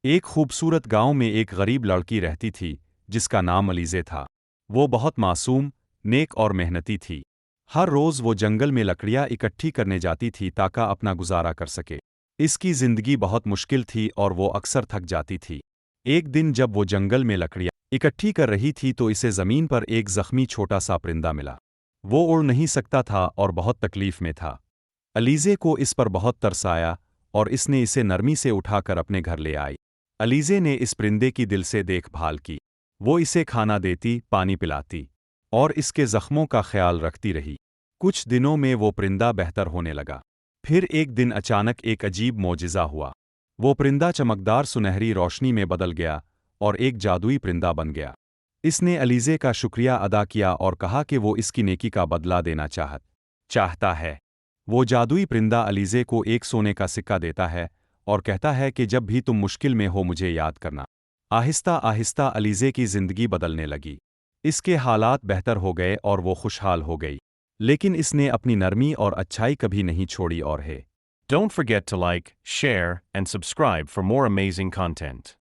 एक खूबसूरत गांव में एक गरीब लड़की रहती थी जिसका नाम अलीज़े था। वो बहुत मासूम, नेक और मेहनती थी। हर रोज़ वो जंगल में लकड़ियाँ इकट्ठी करने जाती थी ताकि अपना गुजारा कर सके। इसकी ज़िंदगी बहुत मुश्किल थी और वो अक्सर थक जाती थी। एक दिन जब वो जंगल में लकड़ियाँ इकट्ठी कर रही थी तो इसे ज़मीन पर एक ज़ख्मी छोटा सा परिंदा मिला। वो उड़ नहीं सकता था और बहुत तकलीफ में था। अलीज़े को इस पर बहुत तरस आया और इसने इसे नरमी से उठाकर अपने घर ले आई। अलीज़े ने इस परिंदे की दिल से देखभाल की। वो इसे खाना देती, पानी पिलाती और इसके ज़ख्मों का ख्याल रखती रही। कुछ दिनों में वो परिंदा बेहतर होने लगा। फिर एक दिन अचानक एक अजीब मौजिज़ा हुआ। वो परिंदा चमकदार सुनहरी रोशनी में बदल गया और एक जादुई परिंदा बन गया। इसने अलीज़े का शुक्रिया अदा किया और कहा कि वो इसकी नेकी का बदला देना चाहता है। वो जादुई परिंदा अलीज़े को एक सोने का सिक्का देता है और कहता है कि जब भी तुम मुश्किल में हो मुझे याद करना। आहिस्ता आहिस्ता अलीज़े की ज़िंदगी बदलने लगी। इसके हालात बेहतर हो गए और वो खुशहाल हो गई। लेकिन इसने अपनी नरमी और अच्छाई कभी नहीं छोड़ी और है। Don't forget to like, share, and subscribe for more amazing content.